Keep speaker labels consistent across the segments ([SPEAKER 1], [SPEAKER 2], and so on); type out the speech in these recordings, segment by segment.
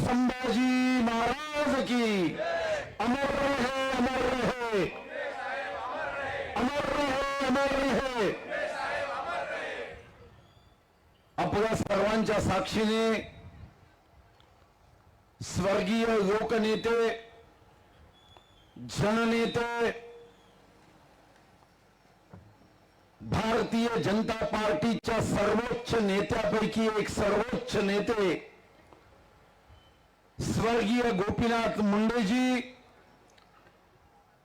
[SPEAKER 1] संभाजी महाराज की अमर रहे अमर रहे अमर रहे अमर रहे। आपल्या सर्वांच्या साक्षीने स्वर्गीय लोकनेते जननेते भारतीय जनता पार्टीच्या सर्वोच्च नेत्यापैकी एक सर्वोच्च नेते स्वर्गीय गोपीनाथ मुंडेजी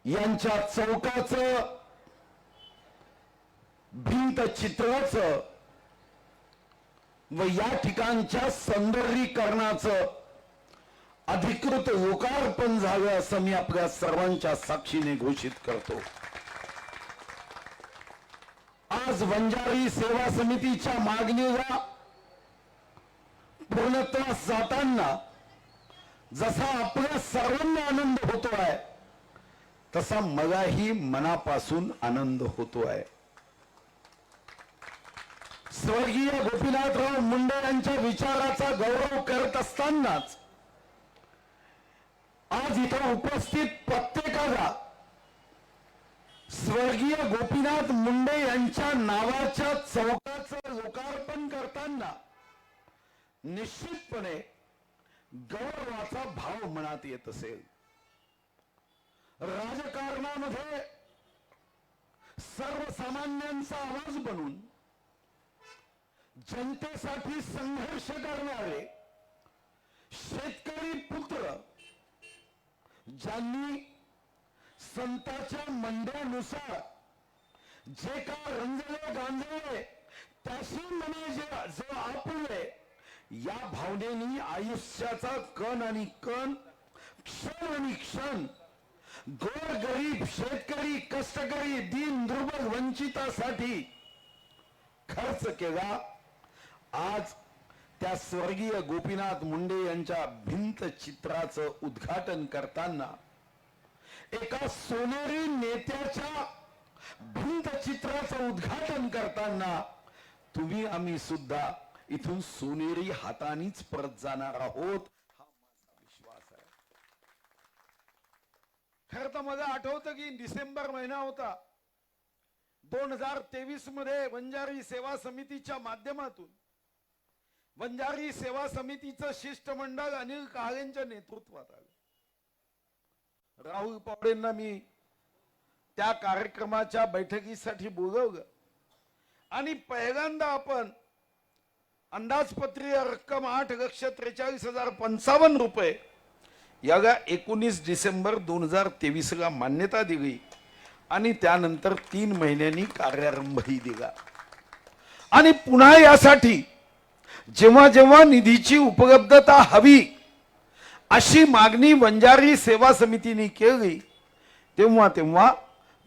[SPEAKER 1] यांच्या चौकाचं भिंत चित्राचं व या ठिकाणच्या सौंदर्यीकरणाचं अधिकृत लोकार्पण झालं असं मी आपल्या सर्वांच्या साक्षीने घोषित करतो। आज वंजारी सेवा समितीच्या मागणीला पूर्णत्वास जाताना जसा आपल्या सर्वांना आनंद होतोय तसा मलाही मनापासून आनंद होतोय। स्वर्गीय गोपीनाथराव मुंडे यांच्या विचाराचा गौरव करत असतानाच आज इथं उपस्थित प्रत्येकाला स्वर्गीय गोपीनाथ मुंडे यांच्या नावाच्या चौकाचं लोकार्पण करताना निश्चितपणे गौरवाचा भाव मनात येत असेल। राजकारणामध्ये सर्वसामान्यांचा आवाज बनून जनतेसाठी संघर्ष करणारे शेतकरी पुत्र ज्यांनी संतांच्या मंडळानुसार जे का रंजले गांजले त्याशी मने जे आपुले या भावनेनी आयुष्याचा कण आणि कण क्षण आणि क्षण गोर गरीब शेतकरी कष्टकरी दीन दुर्बल वंचितासाठी खर्च केला। आज त्या स्वर्गीय गोपीनाथ मुंडे यांच्या भिंत चित्राचं उद्घाटन करताना एका सोनेरी नेत्याच्या भिंत चित्राचं उद्घाटन करताना तुम्ही आम्ही सुद्धा इथून सोनेरी हातानीच परत जाणार आहोत हा माझा विश्वास आहे। खरं तर मला आठवतं की डिसेंबर महिना होता 2023 मध्ये वंजारी सेवा समितीच्या माध्यमातून वंजारी सेवा समितीचं शिष्टमंडळ अनिल काळेंच्या नेतृत्वात आलं। राहुल पवारेंना मी त्या कार्यक्रमाच्या बैठकीसाठी बोलवलं आणि पहिल्यांदा आपण अंदाजपत्रीय रक्कम 8,43,055 रुपये याला 19 डिसेंबर 2023 ला मान्यता दिली आणि त्यानंतर 3 महिन्यांनी कार्यारंभही दिला। आणि पुन्हा यासाठी जेव्हा जेव्हा निधीची उपलब्धता हवी अशी मागणी वंजारी सेवा समितीने केली तेव्हा तेव्हा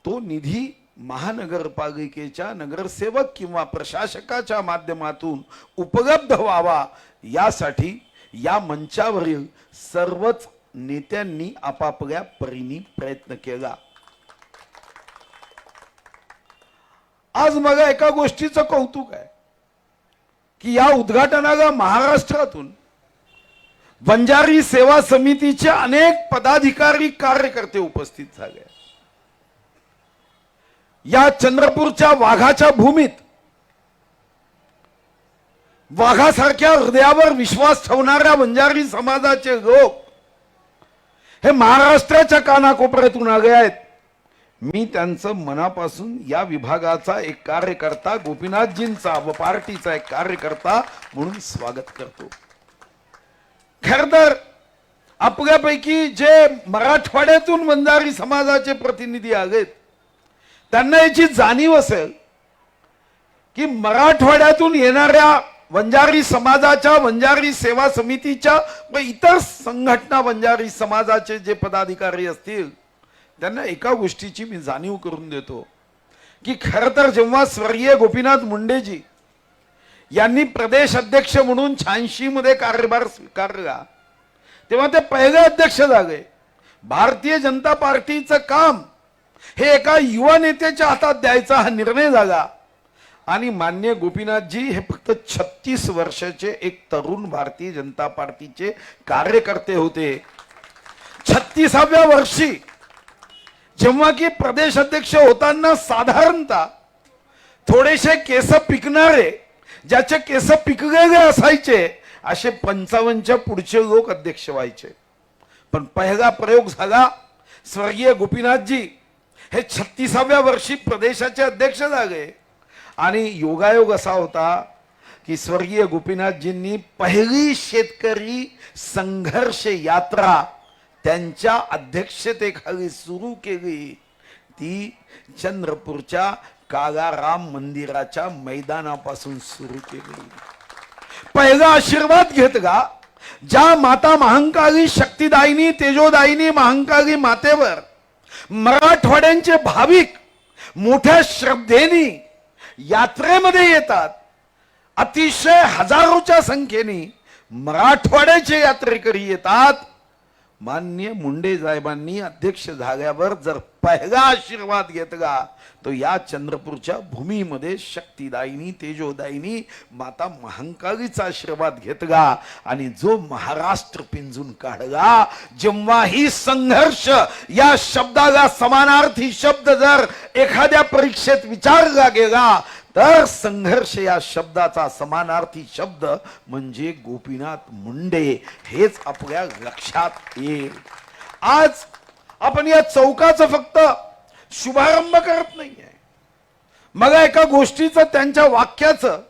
[SPEAKER 1] तो निधी महानगरपालिकेच्या नगरसेवक किंवा प्रशासकाच्या माध्यमातून उपलब्ध व्हावा यासाठी या मंचावरील सर्वच नेत्यांनी आपापल्या परीने प्रयत्न केला। आज मला एका गोष्टीचं कौतुक आहे की या उद्घाटनाला महाराष्ट्रातून वंजारी सेवा समितीचे अनेक पदाधिकारी कार्यकर्ते उपस्थित झाले। या चंद्रपूरच्या वाघाच्या भूमीत वाघासारख्या हृदयावर विश्वास ठेवणाऱ्या वंजारी समाजाचे लोक हे महाराष्ट्राच्या कानाकोपऱ्यातून आले आहेत। मी त्यांचं मनापासून या विभागाचा एक कार्यकर्ता गोपीनाथजींचा व पार्टीचा एक कार्यकर्ता म्हणून स्वागत करतो। खरं तर आपल्यापैकी जे मराठवाड्यातून वंजारी समाजाचे प्रतिनिधी आलेत त्यांना याची जाणीव असेल की मराठवाड्यातून येणाऱ्या वंजारी समाजाच्या वंजारी सेवा समितीच्या व इतर संघटना वंजारी समाजाचे जे पदाधिकारी असतील त्यांना एका गोष्टीची मी जाणीव करून देतो की खरं तर जेव्हा स्वर्गीय गोपीनाथ मुंडेजी यांनी प्रदेश अध्यक्ष म्हणून 86 मध्ये कार्यभार स्वीकारला तेव्हा ते पहिले अध्यक्ष झाले। भारतीय जनता पार्टीचं काम हे एका युवा नेत्याच्या हातात द्यायचा हा निर्णय झाला आणि मान्य गोपीनाथजी हे फक्त 36 वर्षाचे एक तरुण भारतीय जनता पार्टीचे कार्यकर्ते होते. 36व्या वर्षी जेव्हा की प्रदेश अध्यक्ष होताना साधारणतः थोडेसे केस पिकणारे, ज्याचे केस पिकलेले असायचे, असे 55च्या पुढचे लोक अध्यक्ष व्हायचे. पण पहिला प्रयोग झाला, स्वर्गीय गोपीनाथजी हे 36व्या वर्षी प्रदेशाचे अध्यक्ष झाले. आणि योगायोग असा होता की स्वर्गीय गोपीनाथजींनी पहिली शेतकरी संघर्ष यात्रा त्यांच्या अध्यक्षतेखाली सुरू केली. ती चंद्रपूरच्या कागाराम मंदिराच्या मैदानापासून सुरू केली. पहिला आशीर्वाद घेतला ज्या माता महांकाली, शक्तिदायिनी, तेजोदायिनी महांकाली मातेवर मराठवाड्यांचे भाविक मोठ्या श्रद्धेने यात्रेमध्ये येतात. अतिशय हजारोच्या संख्येने मराठवाड्याचे यात्रेकरी येतात. मान्य मुंडे साहेबांनी अध्यक्ष झाल्यावर जर पहिला आशीर्वाद घेतला तो या चंद्रपूरच्या भूमीमध्ये शक्तिदायिनी, तेजोदायिनी माता महांकालीचा आशीर्वाद घेतला आणि जो महाराष्ट्र पिंजून काढला. जेव्हा ही संघर्ष या शब्दाला समानार्थी शब्द जर एखाद्या परीक्षेत विचारला गेला तर संघर्ष या शब्दाचा समानार्थी शब्द म्हणजे गोपीनाथ मुंडे हेच आपल्या लक्षात येईल. आज आपण या चौकाचं फक्त शुभारंभ करत नाहीये. मला एका गोष्टीचं, त्यांच्या वाक्याचं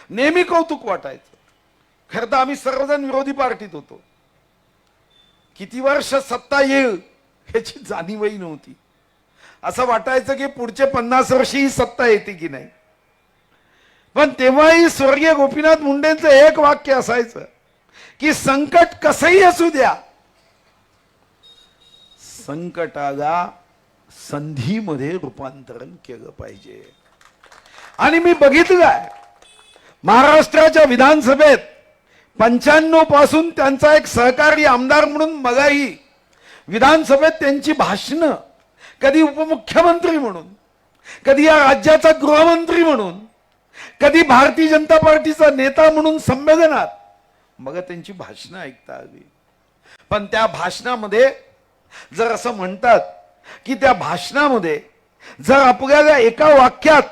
[SPEAKER 1] नेहमी कौतुक वाटायचं. खरं तर आम्ही सर्वजण विरोधी पार्टीत होतो. किती वर्ष सत्ता येईल याची जाणीवही नव्हती. असं वाटायचं की पुढचे 50 वर्ष ही सत्ता येते की नाही. पण तेव्हाही स्वर्गीय गोपीनाथ मुंडेंचं एक वाक्य असायचं की संकट कसंही असू द्या, संकटाला संधीमध्ये रूपांतरण केलं पाहिजे. आणि मी बघितलंय महाराष्ट्राच्या विधानसभेत 95 पासून त्यांचा एक सहकारी आमदार म्हणून मगाही विधानसभेत त्यांची भाषणं, कधी उपमुख्यमंत्री म्हणून, कधी या राज्याचा गृहमंत्री म्हणून, कधी भारतीय जनता पार्टीचा नेता म्हणून संमेलनात मग त्यांची भाषणं ऐकता आली. पण त्या भाषणामध्ये जर असं म्हणतात की त्या भाषणामध्ये जर आपल्याला एका वाक्यात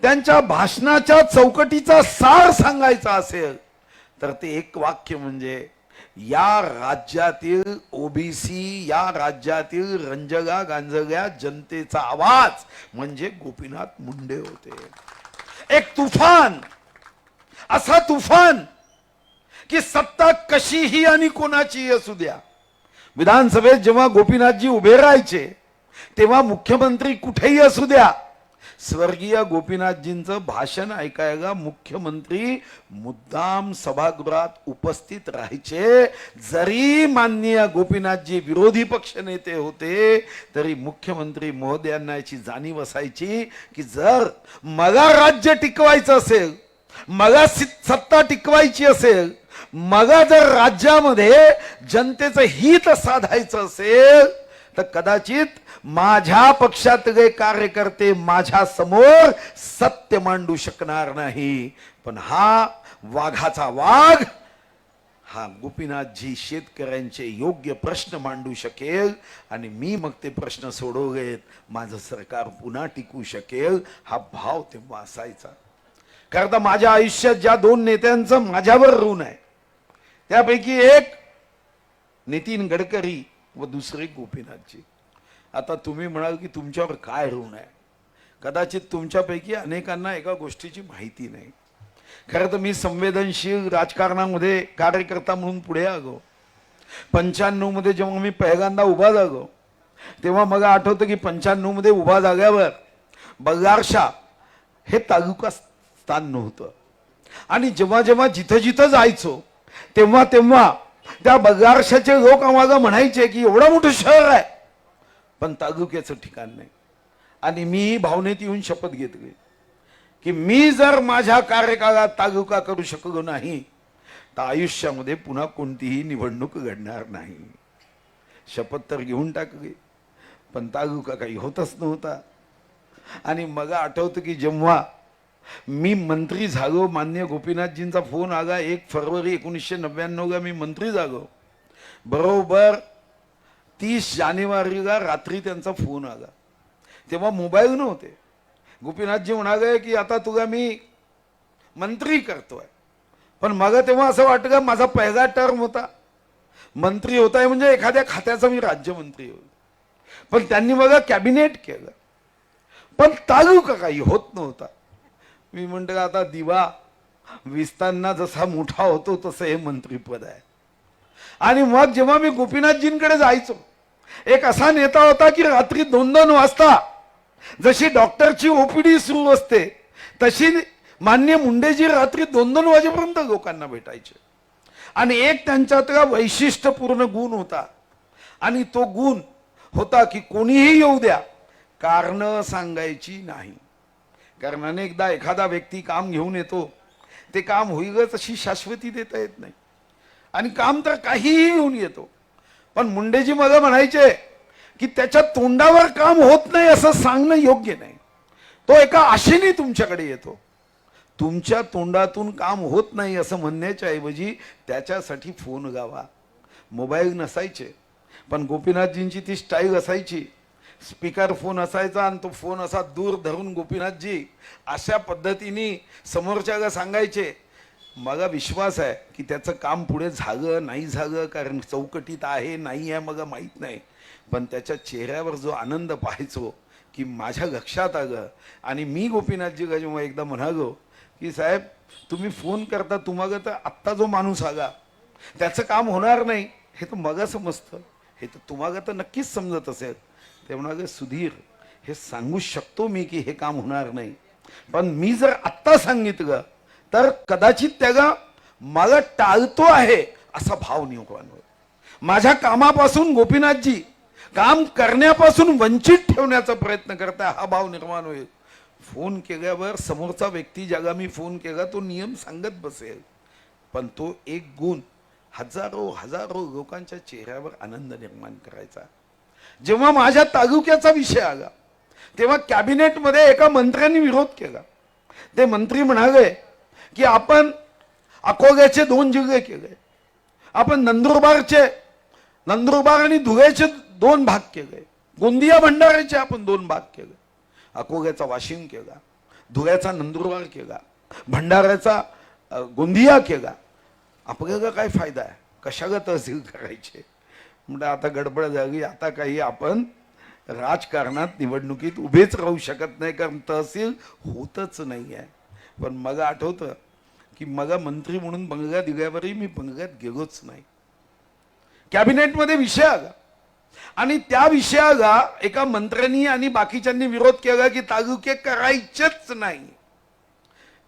[SPEAKER 1] त्यांच्या भाषणाच्या चौकटीचा सार सांगायचा असेल तर ते एक वाक्य म्हणजे या राज्यातील ओबीसी, या राज्यातील रंजगा गांजग्या जनतेचा आवाज म्हणजे गोपीनाथ मुंडे होते. एक तुफान, असा तुफान की सत्ता कशीही आणि कोणाची असू द्या. विधानसभेत जेव्हा गोपीनाथजी उभे राहायचे तेव्हा मुख्यमंत्री कुठेही असू द्या, स्वर्गीय गोपीनाथजींचं भाषण ऐकायला मुख्यमंत्री मुद्दाम सभागृहात उपस्थित राहायचे. जरी माननीय गोपीनाथजी विरोधी पक्ष नेते होते तरी मुख्यमंत्री महोदयांना याची जाणीव असायची की जर मला राज्य टिकवायचं असेल, मला सत्ता टिकवायची असेल, मला जर राज्यामध्ये जनतेचं हित साधायचं असेल तर कदाचित माझ्या पक्षातले कार्यकर्ते माझ्या समोर सत्य मांडू शकणार नाही. पण हा वाघाचा वाघ, हा गोपीनाथजी शेतकऱ्यांचे योग्य प्रश्न मांडू शकेल आणि मी मग ते प्रश्न सोडवलेत, माझं सरकार पुन्हा टिकू शकेल, हा भाव तेव्हा असायचा. कारण माझ्या आयुष्यात ज्या 2 नेत्यांचं माझ्यावर ऋण आहे त्यापैकी एक नितीन गडकरी व दुसरे गोपीनाथजी. आता तुम्ही म्हणाल की तुमच्यावर काय ऋण आहे. कदाचित तुमच्यापैकी अनेकांना एका गोष्टीची माहिती नाही. खरं तर मी संवेदनशील राजकारणामध्ये कार्यकर्ता म्हणून पुढे आलो. 95 मध्ये जेव्हा मी पहिल्यांदा उभा झालो तेव्हा मला आठवतं की 95 मध्ये उभा झाल्यावर बल्लारशा हे तालुका स्थान नव्हतं. आणि जेव्हा जेव्हा जिथं जिथं जायचो तेव्हा तेव्हा त्या बल्लारशाचे लोक आम्हाला म्हणायचे की एवढं मोठं शहर आहे पण तालुक्याचं ठिकाण नाही. आणि मी भावनेत येऊन शपथ घेतली की मी जर माझ्या कार्यकाळात तालुका करू शकलो नाही तर आयुष्यामध्ये पुन्हा कोणतीही निवडणूक घडणार नाही. शपथ तर घेऊन टाकली पण तालुका काही होतच नव्हता. आणि मग आठवतं की जेव्हा मी मंत्री झालो, मान्य गोपीनाथजींचा फोन आला 1 फरवरी 1999 गा मी मंत्री झालो. बरोबर 30 जानेवारीला रात्री त्यांचा फोन आला. तेव्हा मोबाईल नव्हते. गोपीनाथजी म्हणाले की आता तुला मी मंत्री करतोय. पण मग तेव्हा असं वाटलं माझा पहिला टर्म होता, मंत्री होताय म्हणजे एखाद्या खात्याचा मी राज्यमंत्री होईल. पण त्यांनी मग कॅबिनेट केलं, पण तालुका काही होत नव्हता. मी म्हणतो आता दिवा विस्तांना जसा मोठा होतो तसं हे मंत्रीपद आहे. आणि मग जेव्हा मी गोपीनाथजींकडे जायचो, एक असा नेता होता की रात्री 2-2 वाजता जशी डॉक्टरची ओपीडी सुरू असते तशी मान्य मुंडेजी रात्री 2-2 वाजेपर्यंत लोकांना भेटायचे. आणि एक त्यांच्यातला वैशिष्ट्यपूर्ण गुण होता, आणि तो गुण होता की कोणीही येऊ द्या, कारण सांगायची नाही. कारण अनेकदा एखादा व्यक्ती काम घेऊन येतो, ते काम होईलच अशी शाश्वती देता येत नाही, आणि काम तर काहीही घेऊन येतो. पण मुंडेजी मला म्हणायचे की त्याच्या तोंडावर काम होत नाही असं सांगणं योग्य नाही. तो एका आशेने तुमच्याकडे येतो. तुमच्या तोंडातून काम होत नाही असं म्हणण्याच्या ऐवजी त्याच्यासाठी फोन लावा. मोबाईल नसायचे, पण गोपीनाथजींची ती स्टाईल असायची. स्पीकर फोन असायचा आणि तो फोन असा दूर धरून गोपीनाथजी अशा पद्धतीने समोरच्याला सांगायचे. मला विश्वास आहे की त्याचं काम पुढे झालं नाही झालं, कारण चौकटीत आहे नाही आहे मला माहीत नाही, पण त्याच्या चेहऱ्यावर जो आनंद पाहायचो की माझ्या लक्षात आलं. आणि मी गोपीनाथजीला जेव्हा एकदा म्हणालो की साहेब तुम्ही फोन करता, तुम्हाला तर आत्ता जो माणूस आला त्याचं काम होणार नाही हे तर मला समजतं, हे तर तुम्हाला तर नक्कीच समजत असेल. ते म्हणाले सुधीर हे सांगू शकतो मी की हे काम होणार नाही, पण मी जर आत्ता सांगितलं तर कदाचित त्याला मला टाळतो आहे असा भाव निर्माण होईल. माझ्या कामापासून गोपीनाथजी काम करण्यापासून वंचित ठेवण्याचा प्रयत्न करता हा भाव निर्माण होईल. फोन केल्यावर समोरचा व्यक्ती ज्याला मी फोन केला तो नियम सांगत बसेल, पण तो एक गुण हजारो लोकांच्या चेहऱ्यावर आनंद निर्माण करायचा. जेव्हा माझ्या तालुक्याचा विषय आला तेव्हा कॅबिनेटमध्ये एका मंत्र्यांनी विरोध केला. ते मंत्री म्हणाले की आपण अकोल्याचे 2 जिल्हे केले, आपण नंदुरबार आणि धुळ्याचे 2 भाग केले, गोंदिया भंडाऱ्याचे आपण 2 भाग केले, अकोल्याचा वाशिम केला, धुळ्याचा नंदुरबार केला, भंडाऱ्याचा गोंदिया केला. आपल्याला काय फायदा आहे, कशाला तहसील करायचे. म्हणजे आता गडबड झाली, आता काही आपण राजकारणात निवडणुकीत उभेच राहू शकत नाही, कारण तहसील होतच नाही आहे. पण मला आठवतं की मला मंत्री म्हणून बंगला दिल्यावरही मी बंगल्यात गेलोच नाही. कॅबिनेटमध्ये विषय आला आणि त्या विषयाला एका मंत्र्यांनी आणि बाकीच्यांनी विरोध केला की तालुके करायचेच नाही.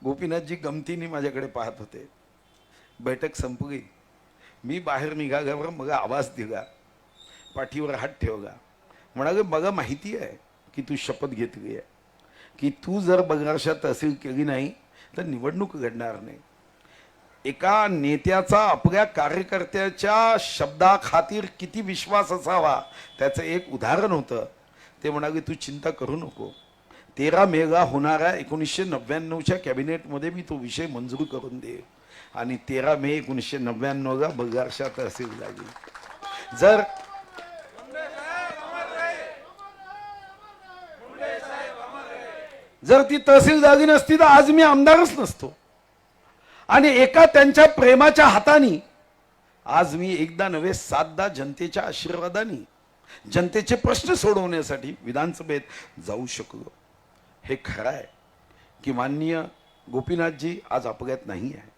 [SPEAKER 1] गोपीनाथजी गमतीने माझ्याकडे पाहत होते. बैठक संपली, मी बाहेर निघाल्यावर मला आवाज दिला, पाठीवर हात ठेवला, म्हणाले मला माहिती आहे की तू शपथ घेतली आहे की तू जर बगारशा तहसील केली नाही तर निवडणूक घडणार नाही. एका नेत्याचा आपल्या कार्यकर्त्याच्या शब्दाखातीर किती विश्वास असावा त्याचं एक उदाहरण होतं. ते म्हणाले तू चिंता करू नको, 13 मेला होणाऱ्या 1999च्या कॅबिनेटमध्ये मी तो विषय मंजूर करून दे. आणि 13 मे 1999ला बगारशा तहसील लागली. जर ती तहसील झाली नसती तर आज मी आमदारच नसतो. आणि एका त्यांच्या प्रेमाच्या हाताने आज मी एकदा नव्हे 7दा जनतेच्या आशीर्वादाने जनतेचे प्रश्न सोडवण्यासाठी विधानसभेत जाऊ शकलो. हे खरं आहे की माननीय गोपीनाथजी आज आपल्यात नाही आहे.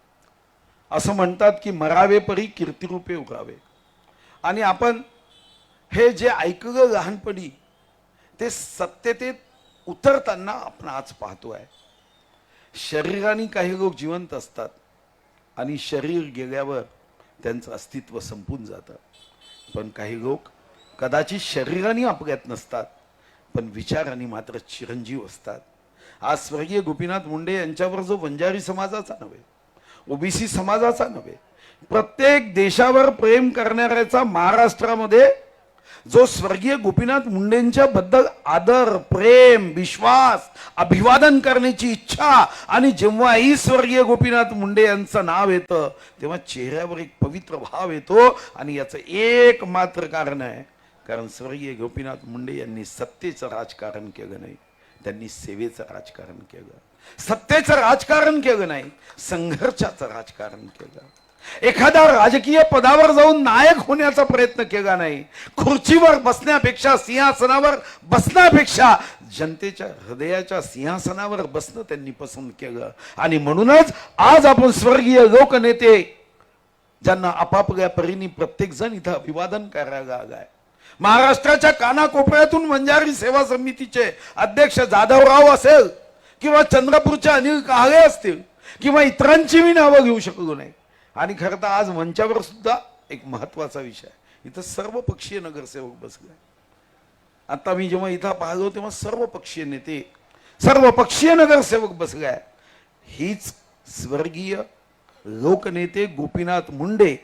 [SPEAKER 1] असं म्हणतात की मरावे परी कीर्तिरूपे उरावे. आणि आपण हे जे ऐकलं लहानपणी ते सत्यतेत उतरताना आपण आज पाहतो आहे. शरीराने काही लोक जिवंत असतात आणि शरीर गेल्यावर त्यांचं अस्तित्व संपून जातं, पण काही लोक कदाचित शरीराने आपल्यात नसतात पण विचाराने मात्र चिरंजीव असतात. आज स्वर्गीय गोपीनाथ मुंडे यांच्यावर जो वंजारी समाजाचा नव्हे, ओबीसी समाजाचा नव्हे, प्रत्येक देशावर प्रेम करणाऱ्याचा महाराष्ट्रामध्ये जो स्वर्गीय गोपीनाथ मुंडेंच्या बद्दल आदर, प्रेम, विश्वास, अभिवादन करण्याची इच्छा, आणि जेव्हाही स्वर्गीय गोपीनाथ मुंडे यांचं नाव येतं तेव्हा चेहऱ्यावर एक पवित्र भाव येतो. आणि याचं एक मात्र कारण आहे, कारण स्वर्गीय गोपीनाथ मुंडे यांनी सत्तेचं राजकारण केलं नाही, त्यांनी सेवेचं राजकारण केलं. सत्तेचं राजकारण केलं नाही, संघर्षाचं राजकारण केलं. एखाद्या राजकीय पदावर जाऊन नायक होण्याचा प्रयत्न केला नाही. खुर्चीवर बसण्यापेक्षा, सिंहासनावर बसण्यापेक्षा जनतेच्या हृदयाच्या सिंहासनावर बसणं त्यांनी पसंत केलं. आणि म्हणूनच आज आपण स्वर्गीय लोकनेते ज्यांना आपापल्या परीने प्रत्येक जण इथं अभिवादन करायला आलाय. महाराष्ट्राच्या कानाकोपऱ्यातून वंजारी सेवा समितीचे अध्यक्ष जाधवराव असेल, किंवा चंद्रपूरचे अनिल काळे असतील, किंवा इतरांची मी नावं घेऊ शकलो नाही. आणि खरं तर आज मंचावर सुद्धा एक महत्वाचा विषय, इथं सर्व पक्षीय नगरसेवक बसले. आता मी जेव्हा इथं पाहिलो तेव्हा सर्व पक्षीय नेते, सर्व पक्षीय नगरसेवक बसले. हीच स्वर्गीय लोकनेते गोपीनाथ मुंडे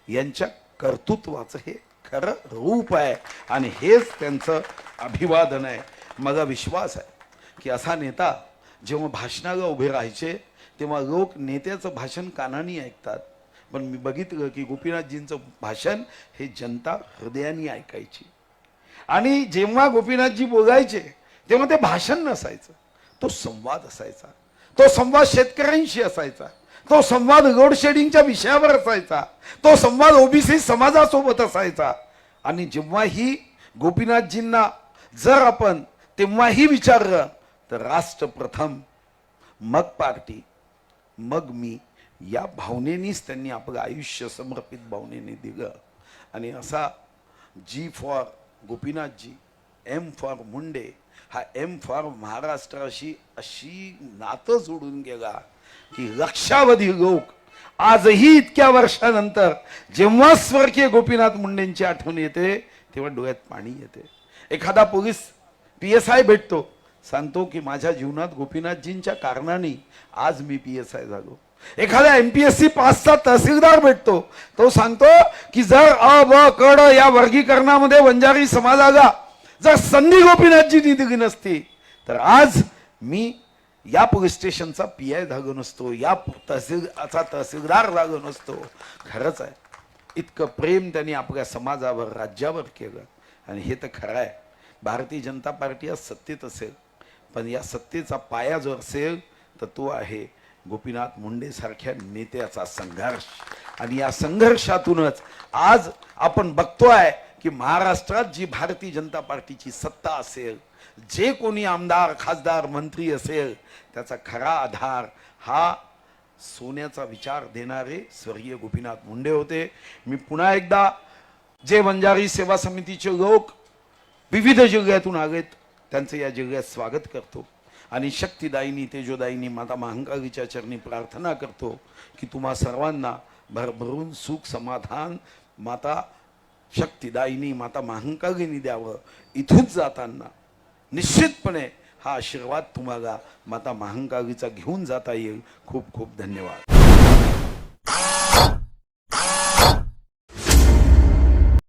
[SPEAKER 1] यांच्या कर्तृत्वाचं हे खरं रूप आहे, आणि हेच त्यांचं अभिवादन आहे. माझा विश्वास आहे की असा नेता जेव्हा भाषणाला उभे राहायचे तेव्हा लोक नेत्याचं भाषण कानाने ऐकतात, पण मी बघितलं की गोपीनाथजींचं भाषण हे जनता हृदयाने ऐकायची. आणि जेव्हा गोपीनाथजी बोलायचे तेव्हा ते भाषण नसायचं, तो संवाद असायचा. तो संवाद शेतकऱ्यांशी असायचा, तो संवाद लोडशेडिंगच्या विषयावर असायचा, तो संवाद ओबीसी समाजासोबत असायचा. आणि जेव्हाही गोपीनाथजींना जर आपण तेव्हाही विचारलं तर राष्ट्र प्रथम, मग पार्टी, मग मी, या भावनेनीच त्यांनी आपलं आयुष्य समर्पित भावनेने दिलं. आणि असा जी for Gopinathji, M for Munde, हा एम फॉर महाराष्ट्राशी अशी नातं जोडून गेला की लक्षावधी लोक आजही इतक्या वर्षानंतर जेव्हा स्वर्गीय गोपीनाथ मुंडेंची आठवण येते तेव्हा डोळ्यात पाणी येते. एखादा पोलीस PSI भेटतो, सांगतो की माझ्या जीवनात गोपीनाथजींच्या कारणाने आज मी PSI झालो. एखाद्या MPSC पासचा तहसीलदार भेटतो, तो सांगतो की जर अ ब क ड या वर्गीकरणामध्ये वंजारी समाजाला जर संधी गोपीनाथजी दिली नसती तर आज मी या पोलीस स्टेशनचा PI झालो नसतो, या तहसीलचा तहसीलदार झालो नसतो. खरंच आहे, इतकं प्रेम त्यांनी आपल्या समाजावर, राज्यावर केलं. आणि हे तर खरं आहे, भारतीय जनता पार्टी आज सत्तेत असेल, पण या सत्तेचा पाया जो असेल तर तो आहे गोपीनाथ मुंडे सारख्या नेत्याचा संघर्ष. आणि या संघर्षातूनच आज आपण बघतोय की महाराष्ट्रात जी भारतीय जनता पार्टीची सत्ता असेल, जे कोणी आमदार, खासदार, मंत्री असेल, त्याचा खरा आधार हा सोन्याचा विचार देणारे स्वर्गीय गोपीनाथ मुंडे होते. मी पुन्हा एकदा जे वंजारी सेवा समितीचे लोक विविध जिल्ह्यातून आलेत त्यांचं या जिल्ह्यात स्वागत करतो. आणि शक्तिदायिनी, तेजोदायिनी माता महाकालीच्या चरणी प्रार्थना करतो की तुम्हा सर्वांना भरभरून सुख समाधान माता शक्तिदायिनी, माता महाकालीनी द्यावं. इथून जाताना निश्चितपणे हा आशीर्वाद तुम्हाला माता महाकालीचा घेऊन जाता येईल. खूप खूप धन्यवाद.